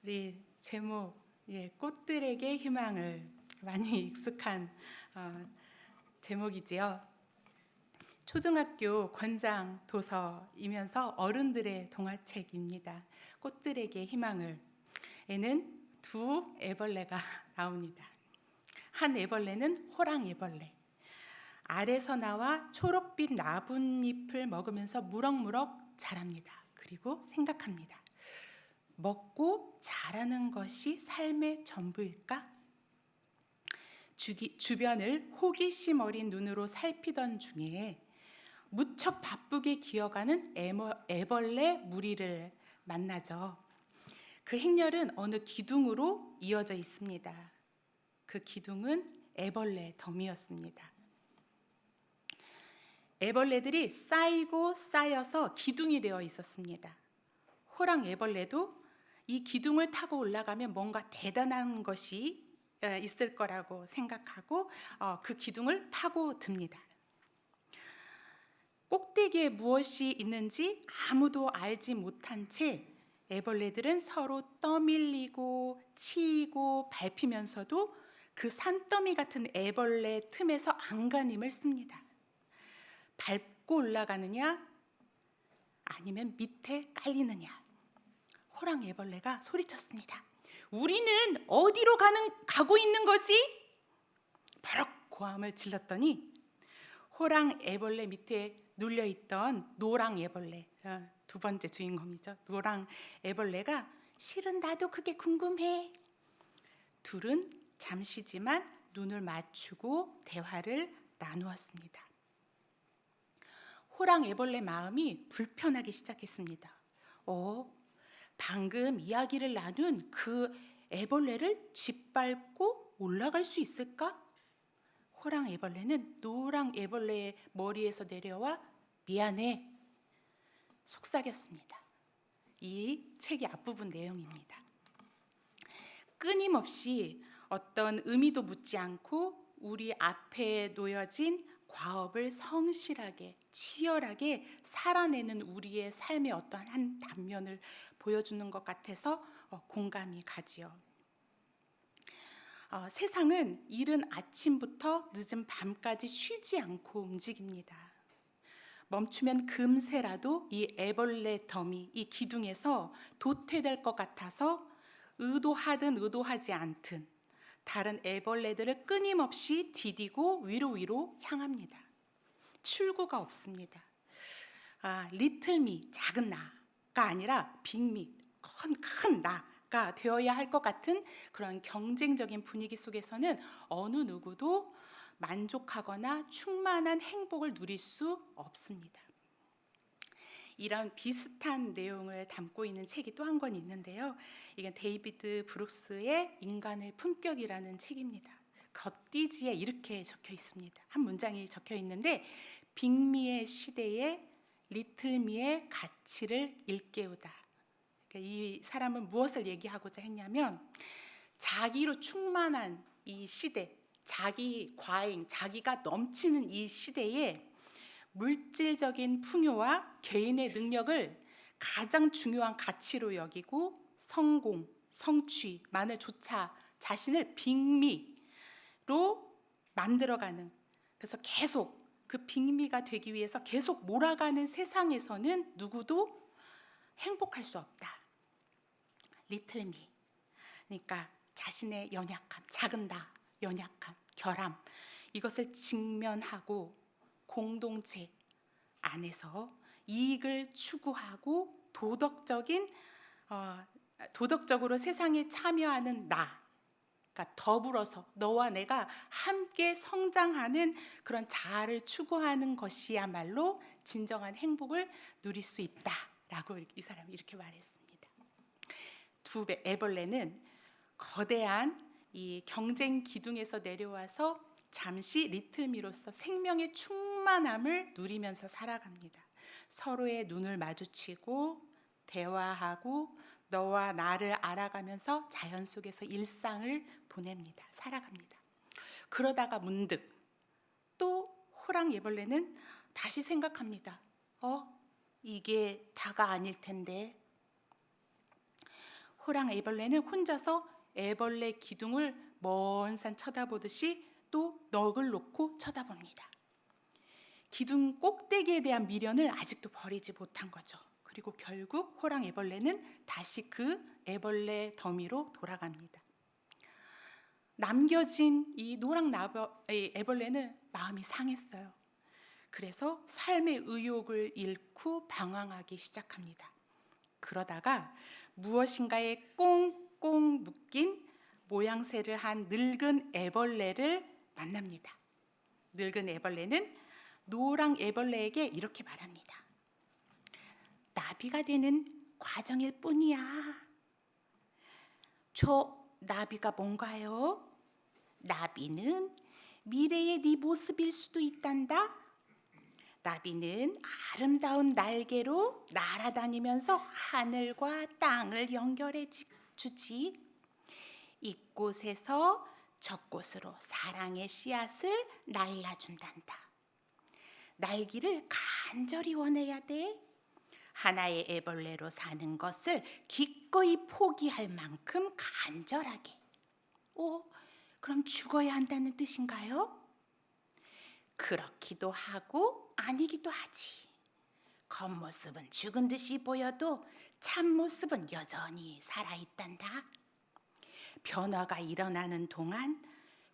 우리 제목, 꽃들에게 희망을, 많이 익숙한 제목이지요. 초등학교 권장 도서이면서 어른들의 동화책입니다. 꽃들에게 희망을. 에는 두 애벌레가 나옵니다. 한 애벌레는 호랑 애벌레. 알에서 나와 초록빛 나뭇잎을 먹으면서 무럭무럭 자랍니다. 그리고 생각합니다. 먹고 자라는 것이 삶의 전부일까? 주변을 호기심 어린 눈으로 살피던 중에 무척 바쁘게 기어가는 애벌레 무리를 만나죠. 그 행렬은 어느 기둥으로 이어져 있습니다. 그 기둥은 애벌레 덤이었습니다. 애벌레들이 쌓이고 쌓여서 기둥이 되어 있었습니다. 호랑 애벌레도 이 기둥을 타고 올라가면 뭔가 대단한 것이 있을 거라고 생각하고 그 기둥을 파고 듭니다. 꼭대기에 무엇이 있는지 아무도 알지 못한 채 애벌레들은 서로 떠밀리고 치이고 밟히면서도 그 산더미 같은 애벌레 틈에서 안간힘을 씁니다. 밟고 올라가느냐 아니면 밑에 깔리느냐. 호랑 애벌레가 소리쳤습니다. 우리는 어디로 가고 있는 거지? 버럭 고함을 질렀더니 호랑 애벌레 밑에 눌려있던 노랑 애벌레, 두 번째 주인공이죠. 노랑 애벌레가 실은 나도 그게 궁금해. 둘은 잠시지만 눈을 맞추고 대화를 나누었습니다. 호랑 애벌레 마음이 불편하기 시작했습니다. 방금 이야기를 나눈 그 애벌레를 짓밟고 올라갈 수 있을까? 호랑 애벌레는 노랑 애벌레의 머리에서 내려와 미안해 속삭였습니다. 이 책의 앞부분 내용입니다. 끊임없이 어떤 의미도 묻지 않고 우리 앞에 놓여진 과업을 성실하게 치열하게 살아내는 우리의 삶의 어떤 한 단면을 보여주는 것 같아서 공감이 가지요. 세상은 이른 아침부터 늦은 밤까지 쉬지 않고 움직입니다. 멈추면 금세라도 이 애벌레 더미, 이 기둥에서 도태될 것 같아서 의도하든 의도하지 않든 다른 애벌레들을 끊임없이 디디고 위로 향합니다. 출구가 없습니다. 리틀 미, 작은 나가 아니라 빅미, 큰 나가 되어야 할 것 같은 그런 경쟁적인 분위기 속에서는 어느 누구도 만족하거나 충만한 행복을 누릴 수 없습니다. 이런 비슷한 내용을 담고 있는 책이 또 한 권 있는데요. 이건 데이비드 브룩스의 인간의 품격이라는 책입니다. 겉띠지에 이렇게 적혀 있습니다. 한 문장이 적혀 있는데 빅미의 시대에 리틀미의 가치를 일깨우다. 그러니까 이 사람은 무엇을 얘기하고자 했냐면 자기로 충만한 이 시대, 자기 과잉, 자기가 넘치는 이 시대에 물질적인 풍요와 개인의 능력을 가장 중요한 가치로 여기고 성공, 성취만을 조차 자신을 빅미로 만들어가는, 그래서 계속 그 빅미가 되기 위해서 계속 몰아가는 세상에서는 누구도 행복할 수 없다. 리틀미, 그러니까 자신의 연약함, 작은 나, 연약함, 결함, 이것을 직면하고 공동체 안에서 이익을 추구하고 도덕적으로 세상에 참여하는 나, 그러니까 더불어서 너와 내가 함께 성장하는 그런 자아를 추구하는 것이야말로 진정한 행복을 누릴 수 있다라고 이 사람이 이렇게 말했습니다. 두 애벌레는 거대한 이 경쟁 기둥에서 내려와서 잠시 리틀미로서 생명의 충만함을 누리면서 살아갑니다. 서로의 눈을 마주치고 대화하고 너와 나를 알아가면서 자연 속에서 일상을 보냅니다. 살아갑니다. 그러다가 문득 또 호랑 애벌레는 다시 생각합니다. 이게 다가 아닐 텐데. 호랑 애벌레는 혼자서 애벌레 기둥을 먼 산 쳐다보듯이 또 넋을 놓고 쳐다봅니다. 기둥 꼭대기에 대한 미련을 아직도 버리지 못한 거죠. 그리고 결국 호랑 애벌레는 다시 그 애벌레 더미로 돌아갑니다. 남겨진 이 노랑 애벌레는 마음이 상했어요. 그래서 삶의 의욕을 잃고 방황하기 시작합니다. 그러다가 무엇인가에 꽁꽁 묶인 모양새를 한 늙은 애벌레를 만납니다. 늙은 애벌레는 노랑 애벌레에게 이렇게 말합니다. 나비가 되는 과정일 뿐이야. 저 나비가 뭔가요? 나비는 미래의 네 모습일 수도 있단다. 나비는 아름다운 날개로 날아다니면서 하늘과 땅을 연결해 주지. 이곳에서 저곳으로 사랑의 씨앗을 날라준단다. 날기를 간절히 원해야 돼. 하나의 애벌레로 사는 것을 기꺼이 포기할 만큼 간절하게. 그럼 죽어야 한다는 뜻인가요? 그렇기도 하고 아니기도 하지. 겉모습은 죽은 듯이 보여도 참모습은 여전히 살아있단다. 변화가 일어나는 동안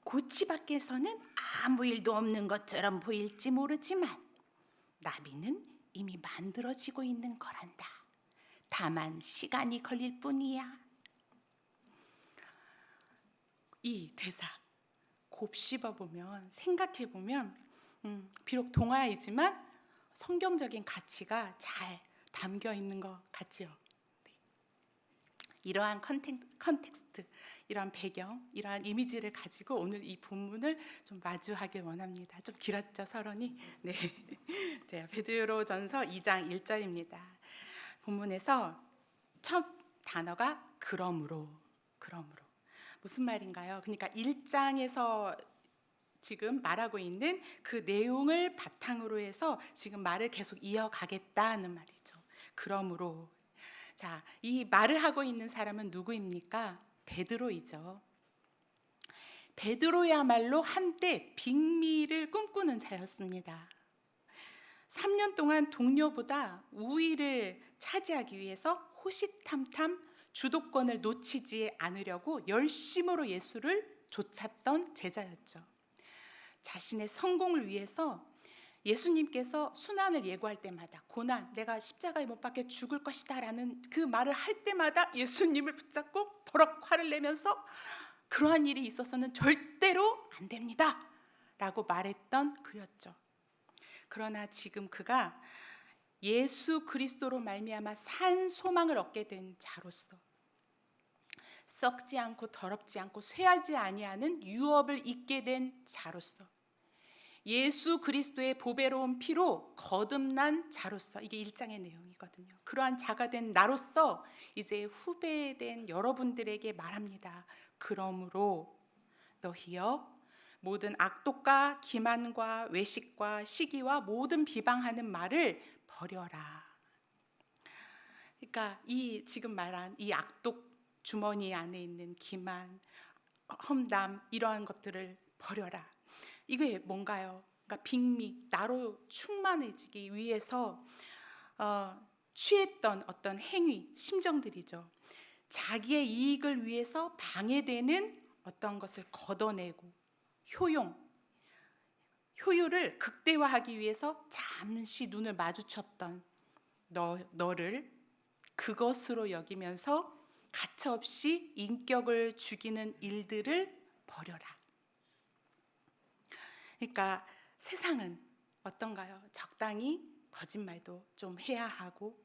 고치 밖에서는 아무 일도 없는 것처럼 보일지 모르지만 나비는 이미 만들어지고 있는 거란다. 다만 시간이 걸릴 뿐이야. 이 대사 곱씹어 보면, 생각해 보면 비록 동화이지만 성경적인 가치가 잘 담겨 있는 것 같지요. 네. 이러한 컨텍스트, 이러한 배경, 이러한 이미지를 가지고 오늘 이 본문을 좀 마주하길 원합니다. 좀 길었죠, 서론이? 네. 자, 베드로전서 2장 1절입니다. 본문에서 첫 단어가 그러므로. 무슨 말인가요? 그러니까 1장에서 지금 말하고 있는 그 내용을 바탕으로 해서 지금 말을 계속 이어가겠다는 말이죠. 그러므로. 자, 이 말을 하고 있는 사람은 누구입니까? 베드로이죠. 베드로야말로 한때 빅미를 꿈꾸는 자였습니다. 3년 동안 동료보다 우위를 차지하기 위해서 호시탐탐 주도권을 놓치지 않으려고 열심으로 예수를 쫓았던 제자였죠. 자신의 성공을 위해서 예수님께서 순환을 예고할 때마다, 고난, 내가 십자가에 못 박혀 죽을 것이다 라는 그 말을 할 때마다 예수님을 붙잡고 버럭 화를 내면서 그러한 일이 있어서는 절대로 안 됩니다 라고 말했던 그였죠. 그러나 지금 그가 예수 그리스도로 말미암아 산 소망을 얻게 된 자로서, 썩지 않고 더럽지 않고 쇠하지 아니하는 유업을 잊게 된 자로서, 예수 그리스도의 보배로운 피로 거듭난 자로서, 이게 1장의 내용이거든요. 그러한 자가 된 나로서 이제 후배된 여러분들에게 말합니다. 그러므로 너희여 모든 악독과 기만과 외식과 시기와 모든 비방하는 말을 버려라. 그러니까 이 지금 말한 이 악독 주머니 안에 있는 기만, 험담, 이러한 것들을 버려라. 이게 뭔가요? 그러니까 빅미, 나로 충만해지기 위해서 취했던 어떤 행위, 심정들이죠. 자기의 이익을 위해서 방해되는 어떤 것을 걷어내고 효율을 극대화하기 위해서 잠시 눈을 마주쳤던 너를 그것으로 여기면서 가차없이 인격을 죽이는 일들을 버려라. 그러니까 세상은 어떤가요? 적당히 거짓말도 좀 해야 하고,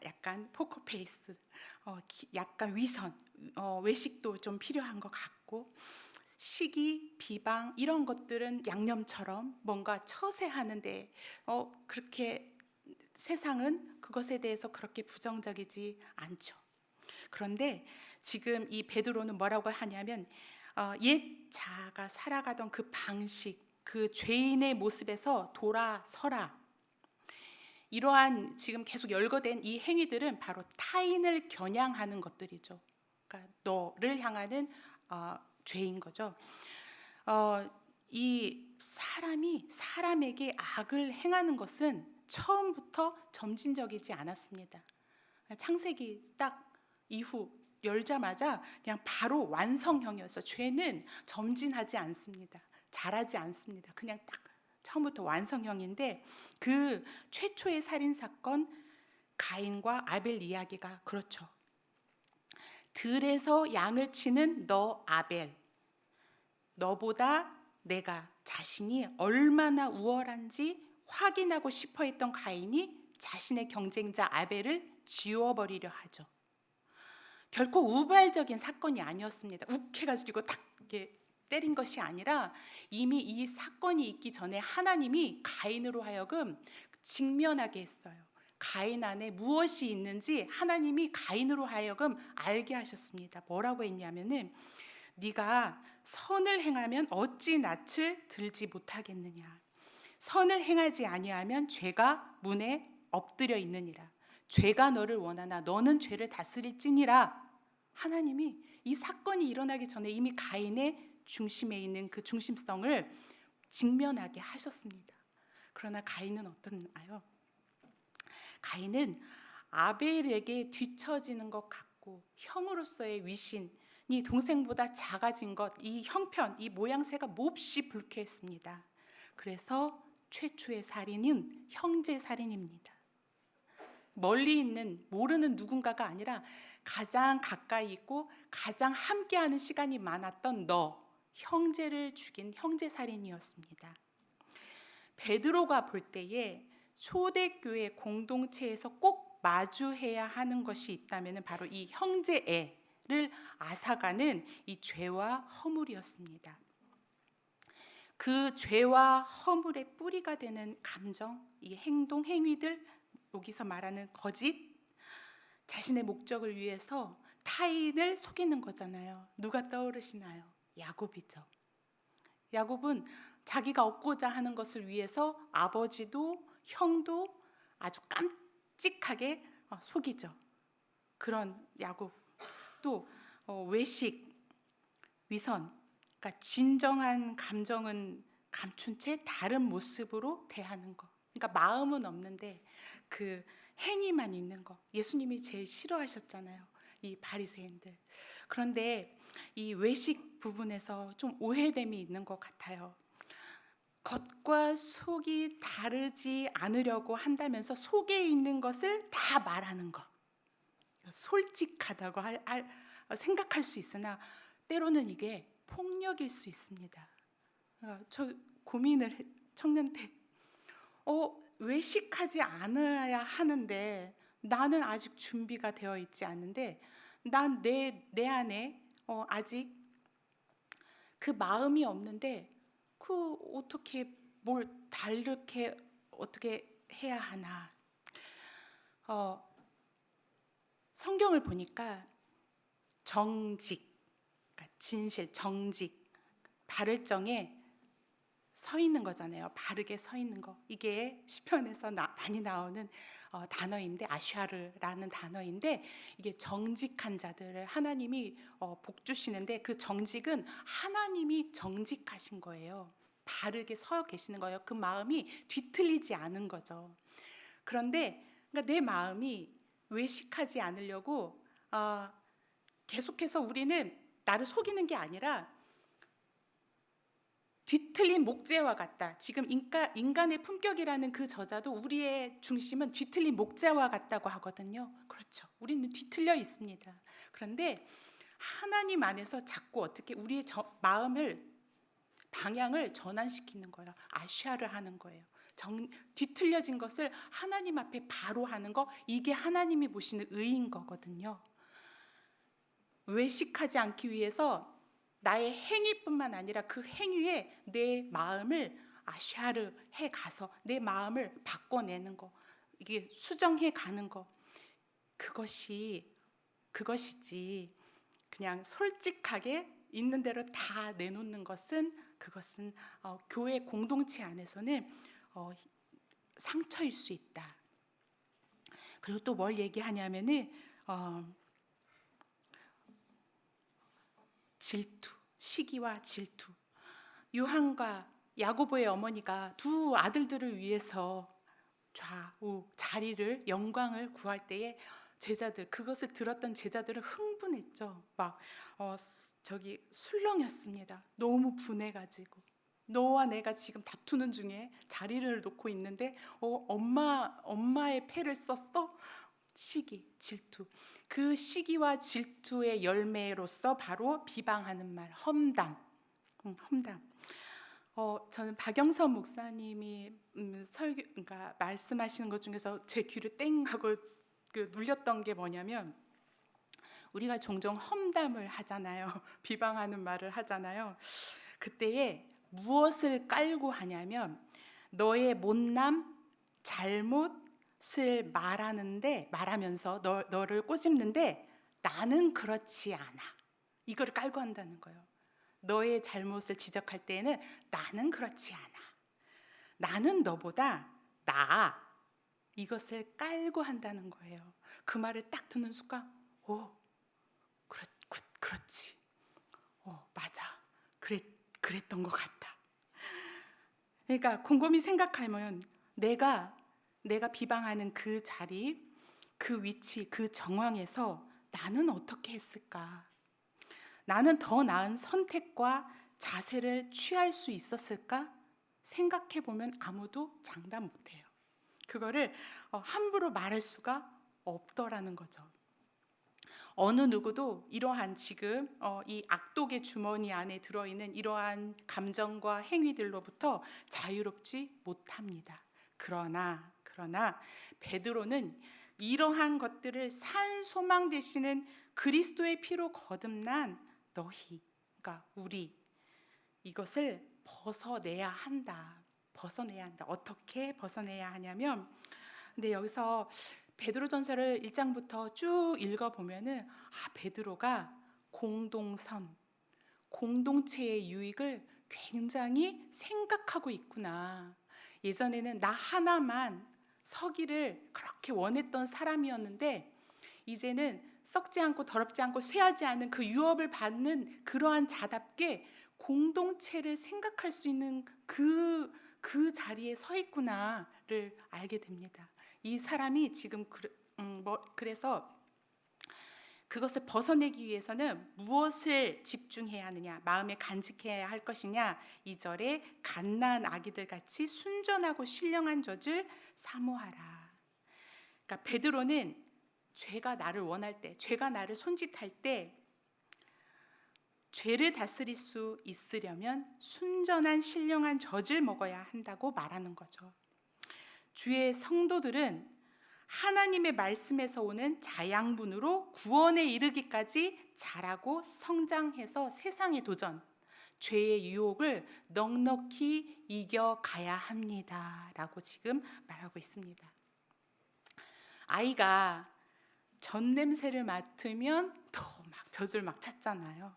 약간 포커페이스, 약간 위선, 외식도 좀 필요한 것 같고, 시기, 비방 이런 것들은 양념처럼 뭔가 처세하는데 그렇게 세상은 그것에 대해서 그렇게 부정적이지 않죠. 그런데 지금 이 베드로는 뭐라고 하냐면 옛 자아가 살아가던 그 방식, 그 죄인의 모습에서 돌아서라. 이러한 지금 계속 열거된 이 행위들은 바로 타인을 겨냥하는 것들이죠. 그러니까 너를 향하는 죄인 거죠. 이 사람이 사람에게 악을 행하는 것은 처음부터 점진적이지 않았습니다. 창세기 딱 이후 열자마자 그냥 바로 완성형이었어요. 죄는 점진하지 않습니다. 자라지 않습니다. 그냥 딱 처음부터 완성형인데, 그 최초의 살인 사건 가인과 아벨 이야기가 그렇죠. 들에서 양을 치는 너 아벨, 너보다 내가 자신이 얼마나 우월한지 확인하고 싶어 했던 가인이 자신의 경쟁자 아벨을 지워버리려 하죠. 결코 우발적인 사건이 아니었습니다. 욱해가지고 딱 이렇게 때린 것이 아니라 이미 이 사건이 있기 전에 하나님이 가인으로 하여금 직면하게 했어요. 가인 안에 무엇이 있는지 하나님이 가인으로 하여금 알게 하셨습니다. 뭐라고 했냐면은, 네가 선을 행하면 어찌 낯을 들지 못하겠느냐. 선을 행하지 아니하면 죄가 문에 엎드려 있느니라. 죄가 너를 원하나 너는 죄를 다스릴지니라. 하나님이 이 사건이 일어나기 전에 이미 가인의 중심에 있는 그 중심성을 직면하게 하셨습니다. 그러나 가인은 어떠나요? 가인은 아벨에게 뒤처지는 것 같고 형으로서의 위신이 동생보다 작아진 것, 이 형편, 이 모양새가 몹시 불쾌했습니다. 그래서 최초의 살인은 형제 살인입니다. 멀리 있는 모르는 누군가가 아니라 가장 가까이 있고 가장 함께하는 시간이 많았던 너, 형제를 죽인 형제 살인이었습니다. 베드로가 볼 때에 초대교회 공동체에서 꼭 마주해야 하는 것이 있다면 바로 이 형제애를 앗아가는 이 죄와 허물이었습니다. 그 죄와 허물의 뿌리가 되는 감정, 이 행동, 행위들, 여기서 말하는 거짓, 자신의 목적을 위해서 타인을 속이는 거잖아요. 누가 떠오르시나요? 야곱이죠. 야곱은 자기가 얻고자 하는 것을 위해서 아버지도 형도 아주 깜찍하게 속이죠. 그런 야곱. 또 외식, 위선, 그러니까 진정한 감정은 감춘 채 다른 모습으로 대하는 것. 그러니까 마음은 없는데 그 행위만 있는 거. 예수님이 제일 싫어하셨잖아요, 이 바리새인들. 그런데 이 외식 부분에서 좀 오해됨이 있는 것 같아요. 겉과 속이 다르지 않으려고 한다면서 속에 있는 것을 다 말하는 것. 솔직하다고 생각할 수 있으나 때로는 이게 폭력일 수 있습니다. 저 고민을 청년 때 외식하지 않아야 하는데 나는 아직 준비가 되어 있지 않는데 난 내 안에 아직 그 마음이 없는데 그 어떻게 뭘 다르게 어떻게 해야 하나. 성경을 보니까 정직, 그러니까 진실, 정직, 바를 정에 서 있는 거잖아요. 바르게 서 있는 거. 이게 시편에서 많이 나오는 단어인데, 아샤르라는 단어인데, 이게 정직한 자들을 하나님이 복 주시는데, 그 정직은 하나님이 정직하신 거예요. 바르게 서 계시는 거예요. 그 마음이 뒤틀리지 않은 거죠. 그런데 그러니까 내 마음이 외식하지 않으려고 계속해서 우리는 나를 속이는 게 아니라 뒤틀린 목재와 같다. 지금 인간의 품격이라는 그 저자도 우리의 중심은 뒤틀린 목재와 같다고 하거든요. 그렇죠. 우리는 뒤틀려 있습니다. 그런데 하나님 안에서 자꾸 어떻게 우리의 마음을 방향을 전환시키는 거예요. 아시아를 하는 거예요. 뒤틀려진 것을 하나님 앞에 바로 하는 거, 이게 하나님이 보시는 의인 거거든요. 외식하지 않기 위해서 나의 행위뿐만 아니라 그 행위에 내 마음을 아샤르 해 가서 내 마음을 바꿔내는 거, 이게 수정해 가는 거, 그것이지 그냥 솔직하게 있는 대로 다 내놓는 것은, 그것은 교회 공동체 안에서는 상처일 수 있다. 그리고 또 뭘 얘기하냐면은 질투, 시기와 질투. 요한과 야고보의 어머니가 두 아들들을 위해서 좌우 자리를, 영광을 구할 때에 제자들, 그것을 들었던 제자들은 흥분했죠. 막 저기 술렁였습니다. 너무 분해가지고, 너와 내가 지금 다투는 중에 자리를 놓고 있는데 엄마의 패를 썼어? 시기, 질투. 그 시기와 질투의 열매로서 바로 비방하는 말, 험담. 험담. 저는 박영선 목사님이 그러니까 말씀하시는 것 중에서 제 귀를 땡 하고 눌렸던 게 뭐냐면, 우리가 종종 험담을 하잖아요. 비방하는 말을 하잖아요. 그때에 무엇을 깔고 하냐면, 너의 못남, 잘못을 말하면서 너를 꼬집는데 나는 그렇지 않아, 이걸 깔고 한다는 거예요. 너의 잘못을 지적할 때에는 나는 그렇지 않아, 나는 너보다 나아, 이것을 깔고 한다는 거예요. 그 말을 딱 듣는 순간 그렇지, 맞아, 그랬던 것 같다. 그러니까 곰곰이 생각하면 내가 비방하는 그 자리, 그 위치, 그 정황에서 나는 어떻게 했을까? 나는 더 나은 선택과 자세를 취할 수 있었을까? 생각해 보면 아무도 장담 못해요. 그거를 함부로 말할 수가 없더라는 거죠. 어느 누구도 이러한 지금 이 악독의 주머니 안에 들어있는 이러한 감정과 행위들로부터 자유롭지 못합니다. 그러나 베드로는 이러한 것들을 산 소망 되시는 그리스도의 피로 거듭난 너희, 그러니까 우리, 이것을 벗어내야 한다. 어떻게 벗어내야 하냐면, 근데 여기서 베드로전서를 1장부터 쭉 읽어보면은 베드로가 공동체의 유익을 굉장히 생각하고 있구나. 예전에는 나 하나만 서기를 그렇게 원했던 사람이었는데, 이제는 썩지 않고 더럽지 않고 쇠하지 않은 그 유업을 받는 그러한 자답게 공동체를 생각할 수 있는 그 자리에 서 있구나를 알게 됩니다. 이 사람이 지금 그래서 그것을 벗어내기 위해서는 무엇을 집중해야 하느냐, 마음에 간직해야 할 것이냐. 2절에 갓난 아기들 같이 순전하고 신령한 젖을 사모하라. 그러니까 베드로는 죄가 나를 원할 때, 죄가 나를 손짓할 때, 죄를 다스릴 수 있으려면 순전한 신령한 젖을 먹어야 한다고 말하는 거죠. 주의 성도들은 하나님의 말씀에서 오는 자양분으로 구원에 이르기까지 자라고 성장해서 세상의 도전, 죄의 유혹을 넉넉히 이겨가야 합니다 라고 지금 말하고 있습니다. 아이가 젖 냄새를 맡으면 더 막 젖을 막 찾잖아요.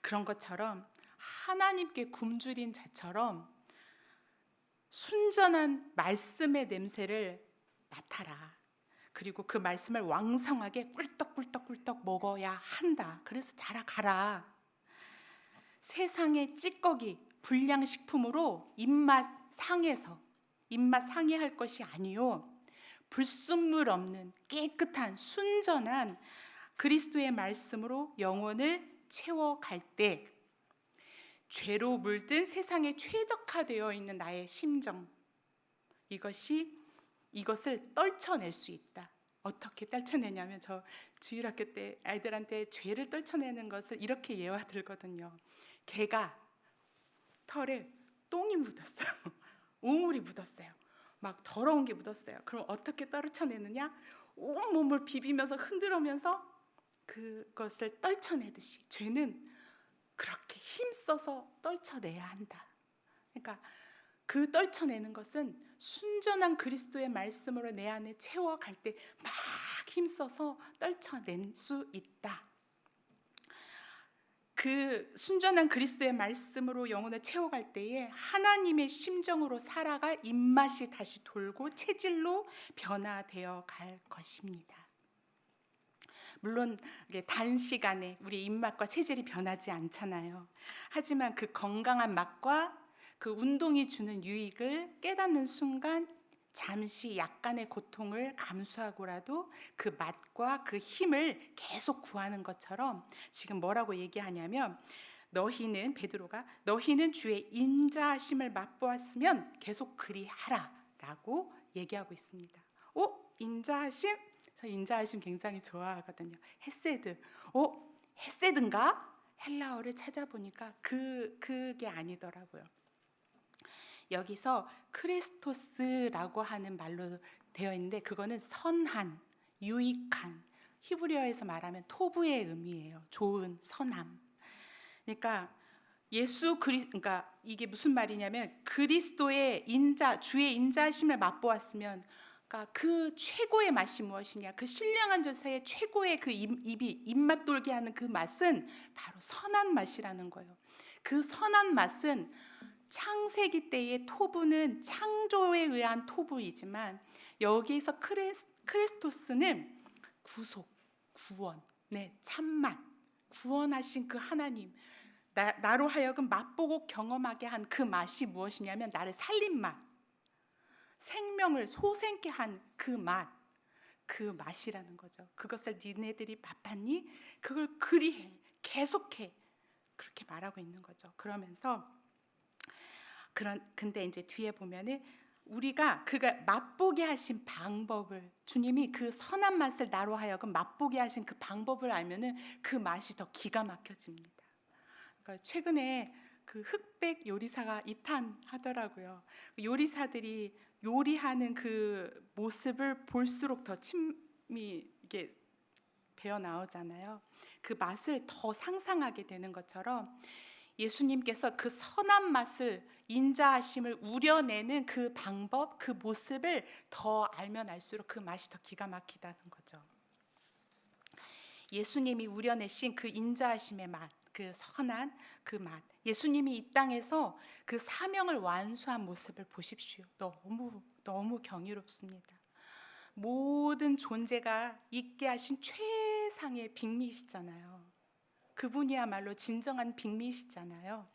그런 것처럼 하나님께 굶주린 자처럼 순전한 말씀의 냄새를 맡아라. 그리고 그 말씀을 왕성하게 꿀떡꿀떡 먹어야 한다. 그래서 자라가라. 세상의 찌꺼기, 불량식품으로 입맛 상해할 것이 아니요, 불순물 없는 깨끗한 순전한 그리스도의 말씀으로 영혼을 채워갈 때, 죄로 물든 세상에 최적화되어 있는 나의 심정, 이것을 떨쳐낼 수 있다. 어떻게 떨쳐내냐면, 저 주일학교 때 아이들한테 죄를 떨쳐내는 것을 이렇게 예화 들거든요. 개가 털에 똥이 묻었어요. 우물이 묻었어요. 막 더러운 게 묻었어요. 그럼 어떻게 떨쳐내느냐? 온몸을 비비면서 흔들면서 그것을 떨쳐내듯이 죄는 그렇게 힘써서 떨쳐내야 한다. 그러니까 그 떨쳐내는 것은 순전한 그리스도의 말씀으로 내 안에 채워갈 때 막 힘써서 떨쳐낼 수 있다. 그 순전한 그리스도의 말씀으로 영혼을 채워갈 때에 하나님의 심정으로 살아갈 입맛이 다시 돌고 체질로 변화되어 갈 것입니다. 물론 이게 단시간에 우리 입맛과 체질이 변하지 않잖아요. 하지만 그 건강한 맛과 그 운동이 주는 유익을 깨닫는 순간 잠시 약간의 고통을 감수하고라도 그 맛과 그 힘을 계속 구하는 것처럼 지금 뭐라고 얘기하냐면 너희는 베드로가 너희는 주의 인자하심을 맛보았으면 계속 그리하라 라고 얘기하고 있습니다. 인자하심? 저 인자하심 굉장히 좋아하거든요. 헤세드. 헤세드인가? 헬라어를 찾아보니까 그게 아니더라고요. 여기서 크리스토스라고 하는 말로 되어 있는데 그거는 선한, 유익한, 히브리어에서 말하면 토부의 의미예요. 좋은, 선함. 그러니까 그러니까 이게 무슨 말이냐면 그리스도의 주의 인자하심을 맛보았으면 그러니까 그 최고의 맛이 무엇이냐? 그 신령한 전사의 최고의 그 입맛 돌게 하는 그 맛은 바로 선한 맛이라는 거예요. 그 선한 맛은 창세기 때의 토부는 창조에 의한 토부이지만 여기에서 크리스토스는 구속, 구원, 참맛, 구원하신 그 하나님, 나로 하여금 맛보고 경험하게 한 그 맛이 무엇이냐면 나를 살린 맛, 생명을 솟게 한 그 맛, 그 맛이라는 거죠. 그것을 니네들이 맛봤니? 그걸 그리해, 계속해, 그렇게 말하고 있는 거죠. 그러면서 근데 이제 뒤에 보면은 우리가 그가 맛보게 하신 방법을 주님이 그 선한 맛을 나로 하여금 맛보게 하신 그 방법을 알면은 그 맛이 더 기가 막혀집니다. 그러니까 최근에 그 흑백 요리사가 이탄하더라고요. 요리사들이 요리하는 그 모습을 볼수록 더 침이 이게 배어 나오잖아요. 그 맛을 더 상상하게 되는 것처럼 예수님께서 그 선한 맛을 인자하심을 우려내는 그 방법, 그 모습을 더 알면 알수록 그 맛이 더 기가 막히다는 거죠. 예수님이 우려내신 그 인자하심의 맛, 그 선한 그 맛, 예수님이 이 땅에서 그 사명을 완수한 모습을 보십시오. 너무 경이롭습니다. 모든 존재가 있게 하신 최상의 빅미시잖아요. 그분이야말로 진정한 빅미시잖아요.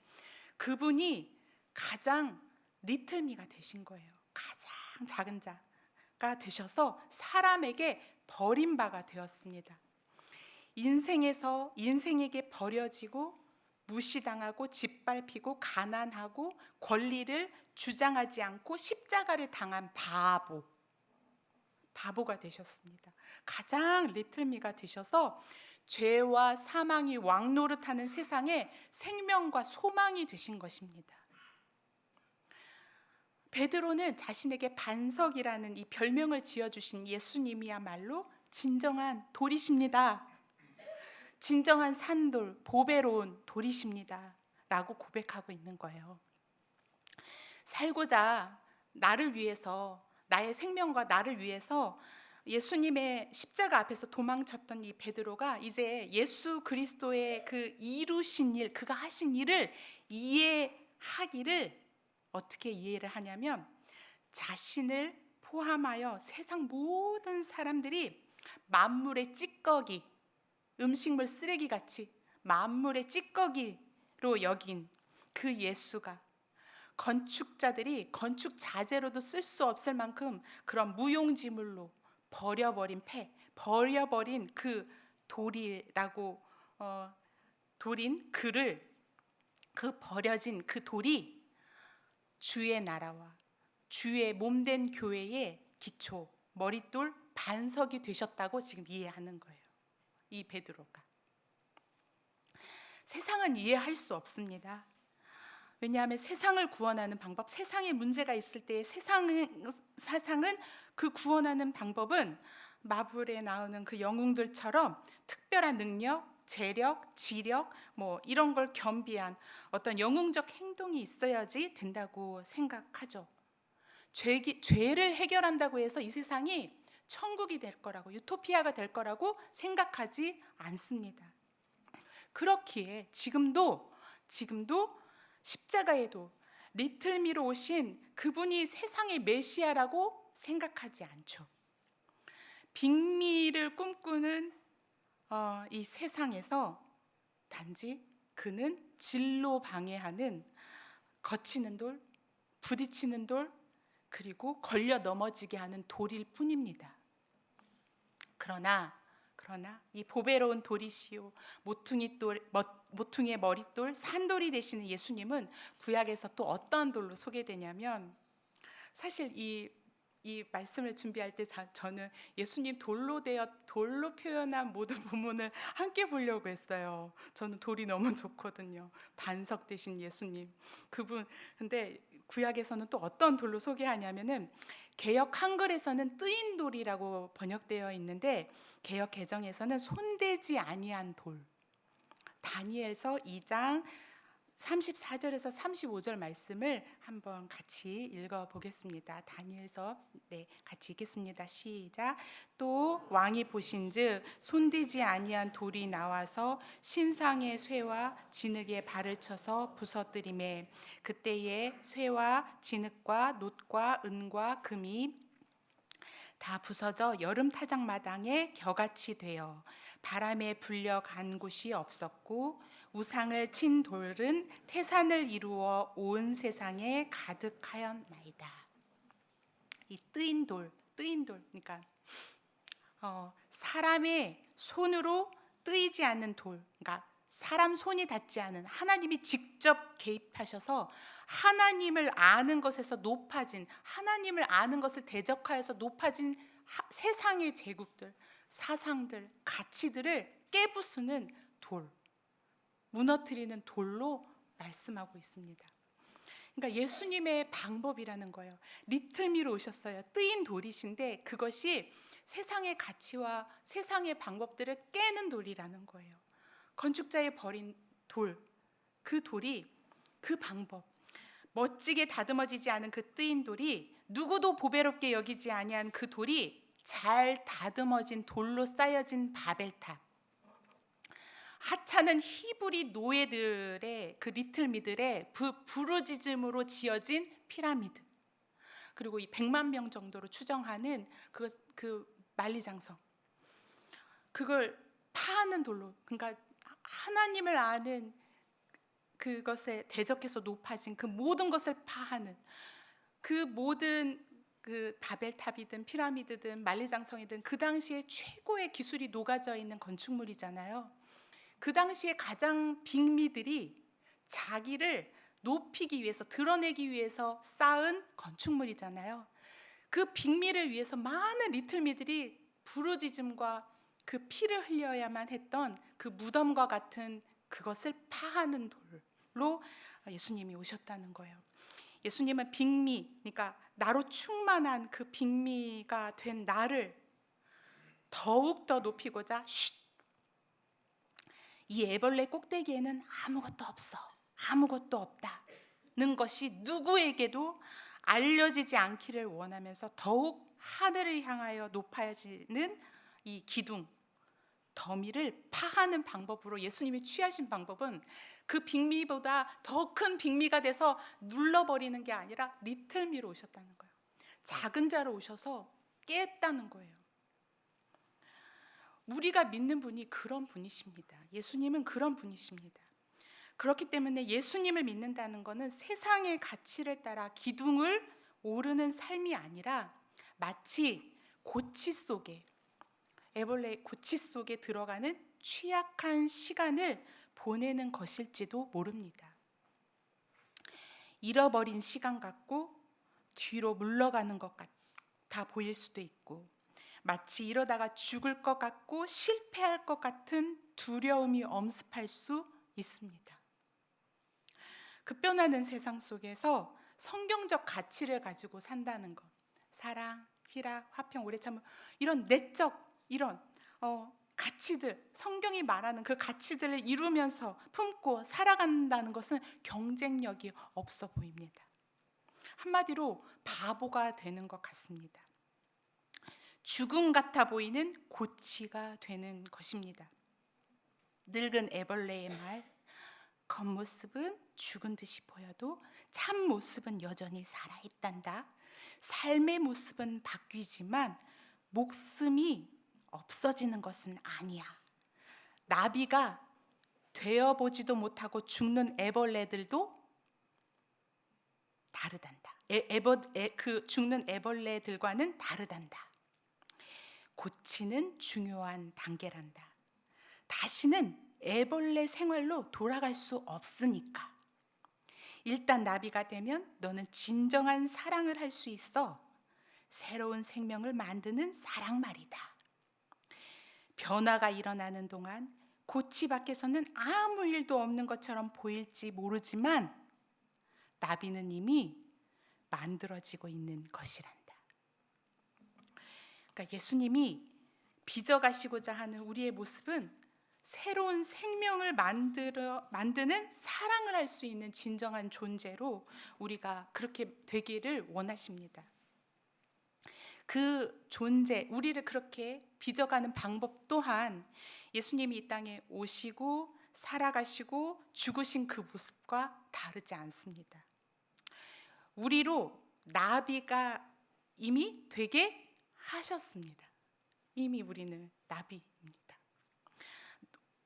그분이 가장 리틀미가 되신 거예요. 가장 작은 자가 되셔서 사람에게 버림바가 되었습니다. 인생에게 버려지고 무시당하고 짓밟히고 가난하고 권리를 주장하지 않고 십자가를 당한 바보가 되셨습니다. 가장 리틀미가 되셔서 죄와 사망이 왕노릇하는 세상에 생명과 소망이 되신 것입니다. 베드로는 자신에게 반석이라는 이 별명을 지어주신 예수님이야말로 진정한 돌이십니다. 진정한 산돌, 보배로운 돌이십니다 라고 고백하고 있는 거예요. 살고자 나를 위해서, 나의 생명과 나를 위해서 예수님의 십자가 앞에서 도망쳤던 이 베드로가 이제 예수 그리스도의 그 이루신 일, 그가 하신 일을 이해하기를 어떻게 이해를 하냐면 자신을 포함하여 세상 모든 사람들이 만물의 찌꺼기, 음식물 쓰레기같이 만물의 찌꺼기로 여긴 그 예수가 건축자들이 건축 자재로도 쓸 수 없을 만큼 그런 무용지물로 버려버린 그 돌이라고 돌인 그를, 그 버려진 그 돌이 주의 나라와 주의 몸된 교회의 기초, 머릿돌, 반석이 되셨다고 지금 이해하는 거예요. 이 베드로가. 세상은 이해할 수 없습니다. 왜냐하면 세상을 구원하는 방법, 세상에 문제가 있을 때 세상은 그 구원하는 방법은 마블에 나오는 그 영웅들처럼 특별한 능력, 재력, 지력 이런 걸 겸비한 어떤 영웅적 행동이 있어야지 된다고 생각하죠. 죄를 해결한다고 해서 이 세상이 천국이 될 거라고, 유토피아가 될 거라고 생각하지 않습니다. 그렇기에 지금도 십자가에도 리틀미로 오신 그분이 세상의 메시아라고 생각하지 않죠. 빅미를 꿈꾸는 이 세상에서 단지 그는 진로 방해하는 거치는 돌, 부딪히는 돌, 그리고 걸려 넘어지게 하는 돌일 뿐입니다. 그러나 이 보배로운 돌이시오 모퉁이의 머릿돌 산돌이 되시는 예수님은 구약에서 또 어떤 돌로 소개되냐면, 사실 이 말씀을 준비할 때 저는 예수님 돌로 표현한 모든 부분을 함께 보려고 했어요. 저는 돌이 너무 좋거든요. 반석 되신 예수님 그분. 근데 구약에서는 또 어떤 돌로 소개하냐면은, 개역 한글에서는 뜨인 돌이라고 번역되어 있는데 개역 개정에서는 손대지 아니한 돌. 다니엘서 2장 34절에서 35절 말씀을 한번 같이 읽어보겠습니다. 다니엘서 같이 읽겠습니다. 시작. 또 왕이 보신즉 손대지 아니한 돌이 나와서 신상의 쇠와 진흙에 발을 쳐서 부서뜨리매 그때에 쇠와 진흙과 놋과 은과 금이 다 부서져 여름 타작마당에 겨같이 되어 바람에 불려간 곳이 없었고 우상을 친 돌은 태산을 이루어 온 세상에 가득하였나이다. 이 뜨인 돌, 그러니까 사람의 손으로 뜨이지 않는 돌, 그러니까 사람 손이 닿지 않은, 하나님이 직접 개입하셔서 하나님을 아는 것에서 높아진, 하나님을 아는 것을 대적하여서 높아진 세상의 제국들, 사상들, 가치들을 깨부수는 돌, 무너뜨리는 돌로 말씀하고 있습니다. 그러니까 예수님의 방법이라는 거예요. 리틀미로 오셨어요. 뜨인 돌이신데 그것이 세상의 가치와 세상의 방법들을 깨는 돌이라는 거예요. 건축자의 버린 돌, 그 돌이, 그 방법, 멋지게 다듬어지지 않은 그 뜨인 돌이, 누구도 보배롭게 여기지 아니한 그 돌이 잘 다듬어진 돌로 쌓여진 바벨탑, 하찮은 히브리 노예들의 그 리틀미들의 부르짖음으로 지어진 피라미드, 그리고 이 100만 명 정도로 추정하는 그 만리장성, 그걸 파하는 돌로, 그러니까 하나님을 아는 그것에 대적해서 높아진 그 모든 것을 파하는, 그 모든 그 바벨탑이든 피라미드든 만리장성이든 그 당시에 최고의 기술이 녹아져 있는 건축물이잖아요. 그 당시에 가장 빅미들이 자기를 높이기 위해서, 드러내기 위해서 쌓은 건축물이잖아요. 그 빅미를 위해서 많은 리틀미들이 부르짖음과 그 피를 흘려야만 했던 그 무덤과 같은 그것을 파하는 돌로 예수님이 오셨다는 거예요. 예수님은 빅미, 그러니까 나로 충만한 그 빅미가 된 나를 더욱 더 높이고자, 이 애벌레 꼭대기에는 아무것도 없어, 아무것도 없다는 것이 누구에게도 알려지지 않기를 원하면서 더욱 하늘을 향하여 높아지는 이 기둥, 더미를 파하는 방법으로 예수님이 취하신 방법은 그 빅미보다 더 큰 빅미가 돼서 눌러버리는 게 아니라 리틀미로 오셨다는 거예요. 작은 자로 오셔서 깼다는 거예요. 우리가 믿는 분이 그런 분이십니다. 예수님은 그런 분이십니다. 그렇기 때문에 예수님을 믿는다는 것은 세상의 가치를 따라 기둥을 오르는 삶이 아니라 마치 고치 속에, 애벌레 고치 속에 들어가는 취약한 시간을 보내는 것일지도 모릅니다. 잃어버린 시간 같고 뒤로 물러가는 것 같아 보일 수도 있고, 마치 이러다가 죽을 것 같고 실패할 것 같은 두려움이 엄습할 수 있습니다. 급변하는 세상 속에서 성경적 가치를 가지고 산다는 것, 사랑, 희락, 화평, 오래 참음, 이런 내적, 이런 가치들, 성경이 말하는 그 가치들을 이루면서 품고 살아간다는 것은 경쟁력이 없어 보입니다. 한마디로 바보가 되는 것 같습니다. 죽음 같아 보이는 고치가 되는 것입니다. 늙은 애벌레의 말, 겉모습은 죽은 듯이 보여도 참 모습은 여전히 살아있단다. 삶의 모습은 바뀌지만 목숨이 없어지는 것은 아니야. 나비가 되어보지도 못하고 죽는 애벌레들도 다르단다. 그 죽는 애벌레들과는 다르단다. 고치는 중요한 단계란다. 다시는 애벌레 생활로 돌아갈 수 없으니까. 일단 나비가 되면 너는 진정한 사랑을 할 수 있어. 새로운 생명을 만드는 사랑말이다. 변화가 일어나는 동안 고치 밖에서는 아무 일도 없는 것처럼 보일지 모르지만 나비는 이미 만들어지고 있는 것이란다. 그러니까 예수님이 빚어가시고자 하는 우리의 모습은 새로운 생명을 만드는 사랑을 할 수 있는 진정한 존재로 우리가 그렇게 되기를 원하십니다. 그 존재, 우리를 그렇게 빚어가는 방법 또한 예수님이 이 땅에 오시고 살아가시고 죽으신 그 모습과 다르지 않습니다. 우리로 나비가 이미 되게 하셨습니다. 이미 우리는 나비입니다.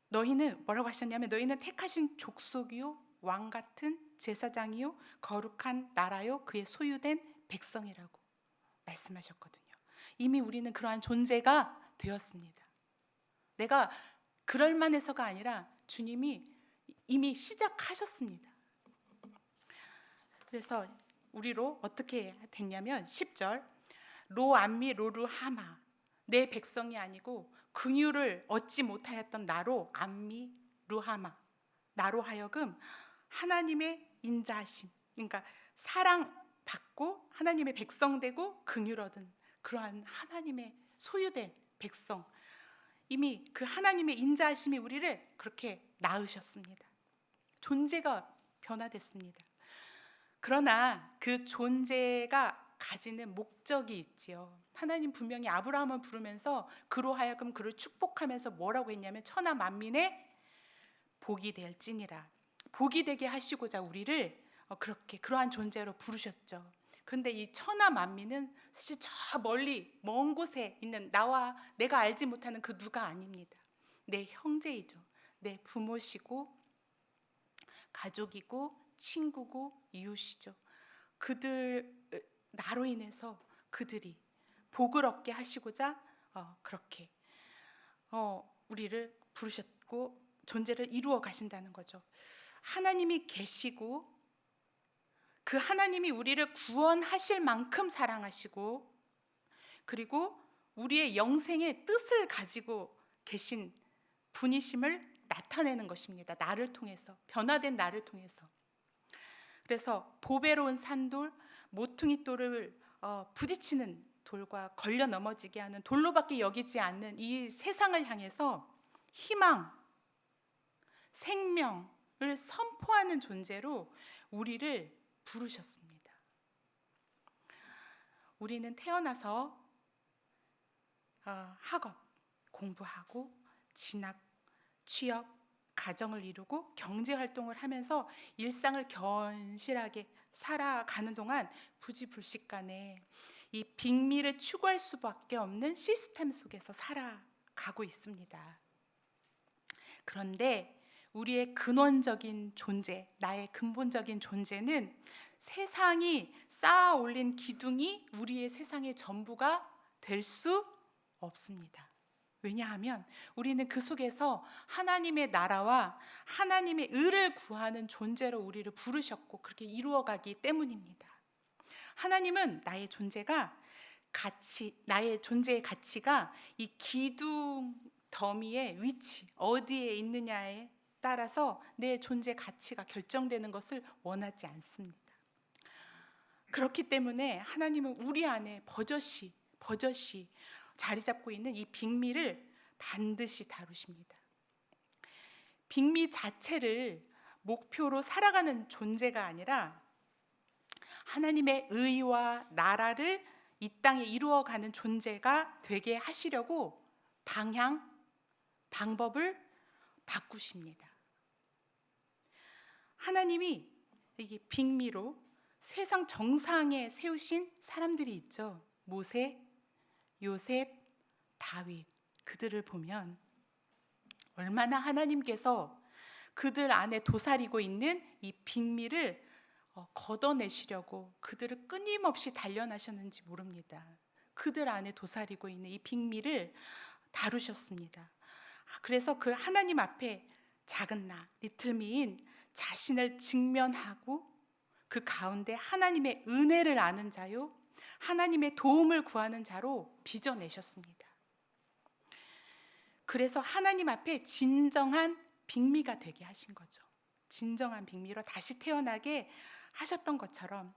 너희는 뭐라고 하셨냐면 너희는 택하신 족속이요 왕 같은 제사장이요 거룩한 나라요 그의 소유된 백성이라고 말씀하셨거든요. 이미 우리는 그러한 존재가 되었습니다. 내가 그럴 만해서가 아니라 주님이 이미 시작하셨습니다. 그래서 우리로 어떻게 됐냐면 10절 로 암미 로루 하마 내 백성이 아니고 긍휼을 얻지 못하였던 나로 암미 루하마 나로 하여금 하나님의 인자하심, 그러니까 사랑받고 하나님의 백성 되고 긍휼 얻은 그러한 하나님의 소유된 백성, 이미 그 하나님의 인자하심이 우리를 그렇게 낳으셨습니다. 존재가 변화됐습니다. 그러나 그 존재가 가지는 목적이 있지요. 하나님 분명히 아브라함을 부르면서 그로 하여금 그를 축복하면서 뭐라고 했냐면 천하 만민의 복이 될지니라. 복이 되게 하시고자 우리를 그렇게 그러한 존재로 부르셨죠. 그런데 이 천하 만민은 사실 저 멀리 먼 곳에 있는 나와 내가 알지 못하는 그 누가 아닙니다. 내 형제이죠. 내 부모시고 가족이고 친구고 이웃이죠. 그들 나로 인해서 그들이 복을 얻게 하시고자 그렇게 우리를 부르셨고 존재를 이루어 가신다는 거죠. 하나님이 계시고 그 하나님이 우리를 구원하실 만큼 사랑하시고 그리고 우리의 영생의 뜻을 가지고 계신 분이심을 나타내는 것입니다. 나를 통해서, 변화된 나를 통해서. 그래서 보배로운 산돌, 모퉁이 돌을 부딪히는 돌과 걸려 넘어지게 하는 돌로밖에 여기지 않는 이 세상을 향해서 희망, 생명을 선포하는 존재로 우리를 부르셨습니다. 우리는 태어나서 학업, 공부하고 진학, 취업, 가정을 이루고 경제활동을 하면서 일상을 견실하게 살아가는 동안 부지불식간에 이 빅미를 추구할 수밖에 없는 시스템 속에서 살아가고 있습니다. 그런데 우리의 근원적인 존재, 나의 근본적인 존재는 세상이 쌓아 올린 기둥이 우리의 세상의 전부가 될 수 없습니다. 왜냐하면 우리는 그 속에서 하나님의 나라와 하나님의 의를 구하는 존재로 우리를 부르셨고 그렇게 이루어가기 때문입니다. 하나님은 나의 존재가 나의 존재의 가치가 이 기둥 더미의 위치, 어디에 있느냐에 따라서 내 존재 가치가 결정되는 것을 원하지 않습니다. 그렇기 때문에 하나님은 우리 안에 버젓이 자리 잡고 있는 이 빅미를 반드시 다루십니다. 빅미 자체를 목표로 살아가는 존재가 아니라 하나님의 의와 나라를 이 땅에 이루어가는 존재가 되게 하시려고 방법을 바꾸십니다. 하나님이 이 빅미로 세상 정상에 세우신 사람들이 있죠. 모세, 요셉, 다윗, 그들을 보면 얼마나 하나님께서 그들 안에 도사리고 있는 이 빅미를 걷어내시려고 그들을 끊임없이 단련하셨는지 모릅니다. 그들 안에 도사리고 있는 이 빅미를 다루셨습니다. 그래서 그 하나님 앞에 작은 나, 리틀미인 자신을 직면하고 그 가운데 하나님의 은혜를 아는 자요, 하나님의 도움을 구하는 자로 빚어내셨습니다. 그래서 하나님 앞에 진정한 빅미가 되게 하신 거죠. 진정한 빅미로 다시 태어나게 하셨던 것처럼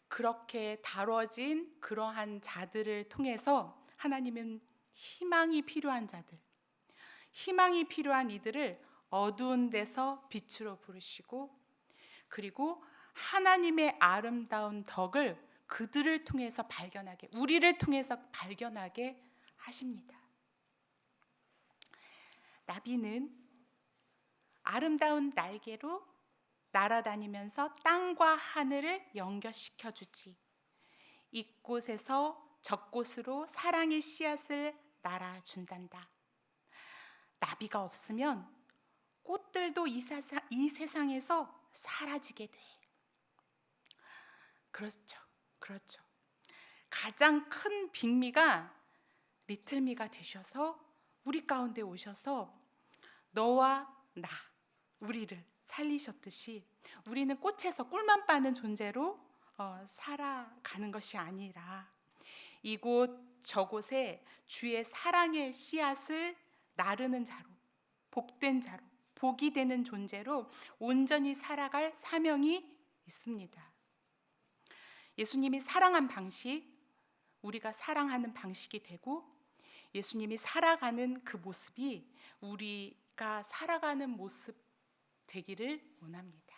그렇게 다뤄진 그러한 자들을 통해서 하나님은 희망이 필요한 자들, 희망이 필요한 이들을 어두운 데서 빛으로 부르시고, 그리고 하나님의 아름다운 덕을 그들을 통해서 발견하게, 우리를 통해서 발견하게 하십니다. 나비는 아름다운 날개로 날아다니면서 땅과 하늘을 연결시켜 주지. 이곳에서 저곳으로 사랑의 씨앗을 날아준단다. 나비가 없으면 꽃들도 이 세상에서 사라지게 돼. 그렇죠. 그렇죠. 가장 큰 빅미가 리틀미가 되셔서 우리 가운데 오셔서 너와 나, 우리를 살리셨듯이 우리는 꽃에서 꿀만 빠는 존재로 살아가는 것이 아니라 이곳 저곳에 주의 사랑의 씨앗을 나르는 자로, 복된 자로, 복이 되는 존재로 온전히 살아갈 사명이 있습니다. 예수님이 사랑한 방식, 우리가 사랑하는 방식이 되고, 예수님이 살아가는 그 모습이 우리가 살아가는 모습 되기를 원합니다.